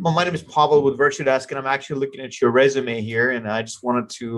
Well, my name is Pavel with Virtue Desk, and I'm actually looking at your resume here, and I just wanted to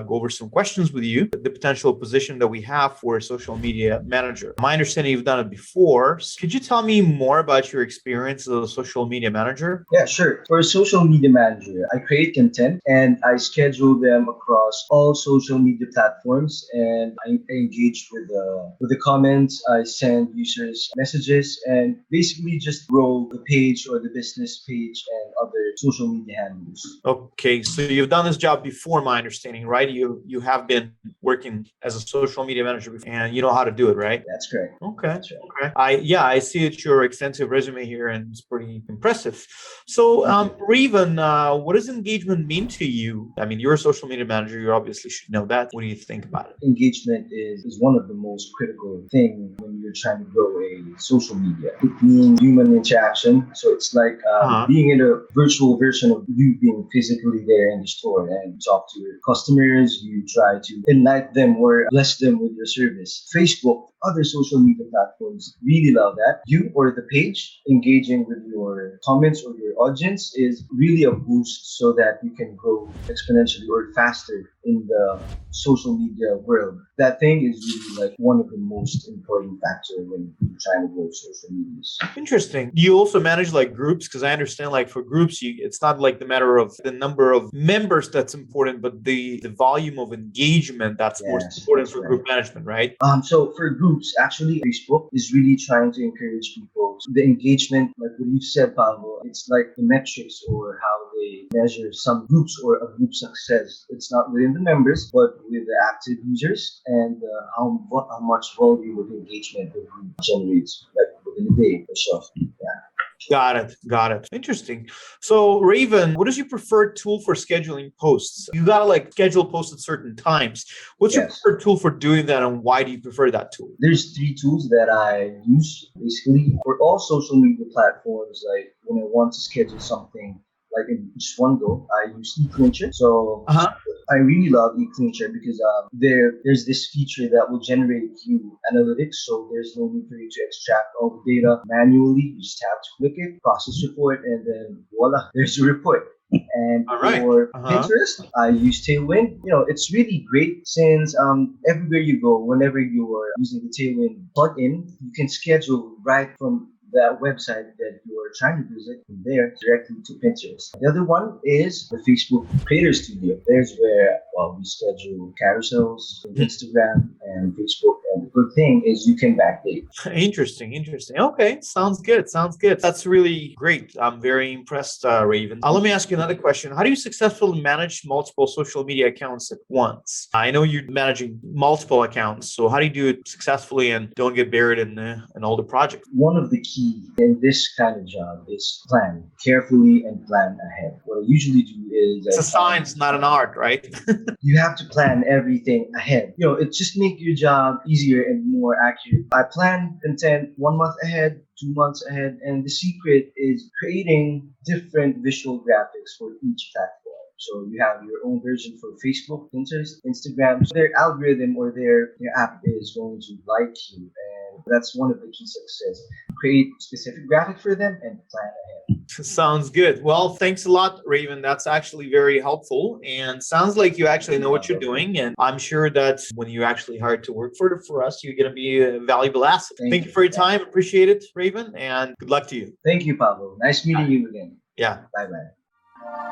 go over some questions with you. The potential position that we have for a social media manager. My understanding you've done it before. So could you tell me more about your experience as a social media manager? Yeah, sure. For a social media manager, I create content and I schedule them across all social media platforms, and I engage with the comments. I send users messages and basically just grow the page or the business page and other social media handles. Okay, so you've done this job before, my understanding, right? You have been working as a social media manager before, and you know how to do it, right? That's correct. Okay. That's right. Okay. I see it's your extensive resume here, and it's pretty impressive. So, Thank you. Raven, what does engagement mean to you? I mean, you're a social media manager. You obviously should know that. What do you think about it? Engagement is one of the most critical thing when you're trying to grow a social media. It means human interaction. So it's like Uh-huh. being in a virtual version of you being physically there in the store and talk to your customers. You try to enlighten them or bless them with your service. Facebook, other social media platforms really love that. You or the page engaging with your comments or your audience is really a boost so that you can grow exponentially or faster in the social media world. That thing is really like one of the most important factors when you're trying to grow social medias. Interesting. Do you also manage like groups? Because I understand like for groups, it's not like the matter of the number of members that's important, but the volume of engagement that's most Yes, important that's for right. group management, right? So for groups, actually, Facebook is really trying to encourage people. So the engagement, like what you said, Pablo, it's like the metrics or how they measure some groups or a group success. It's not within the members, but with the active users and how much volume of engagement the group generates, like within a day or so. Yeah. Got it. Got it. Interesting. So, Raven, what is your preferred tool for scheduling posts? You gotta like schedule posts at certain times. What's your Yes. preferred tool for doing that, and why do you prefer that tool? There's three tools that I use basically for all social media platforms. Like when I want to schedule something like in just one go, I use eClincher. So Uh-huh. I really love eClincher because there's this feature that will generate you analytics. So there's no need for you to extract all the data manually. You just have to click it, process report, and then voila, there's your report. And All right. for Uh-huh. Pinterest, I use Tailwind. It's really great since everywhere you go, whenever you are using the Tailwind plugin, you can schedule right from that website that you are trying to visit from there directly to Pinterest. The other one is the Facebook Creator Studio. There's where we schedule carousels from Instagram and Facebook. And the good thing is you can backdate. Interesting, interesting. Okay, sounds good. Sounds good. That's really great. I'm very impressed, Raven. Let me ask you another question. How do you successfully manage multiple social media accounts at once? I know you're managing multiple accounts, so how do you do it successfully and don't get buried in all the projects? One of the key in this kind of job is plan carefully and plan ahead. What I usually do is It's I a plan. science, not an art, right? You have to plan everything ahead. It just make your job easier and more accurate. I plan content 1 month ahead, 2 months ahead, and the secret is creating different visual graphics for each platform. So you have your own version for Facebook, Pinterest, Instagram. So their algorithm or their app is going to like you, and that's one of the key success. Create specific graphic for them and plan ahead. Sounds good. Well, thanks a lot, Raven. That's actually very helpful and sounds like you actually know what you're doing. And I'm sure that when you actually hired to work for us, you're going to be a valuable asset. Thank Thank you you. for your Yeah. time. Appreciate it, Raven, and good luck to you. Thank you, Pablo. Nice meeting you again. Yeah. Bye bye.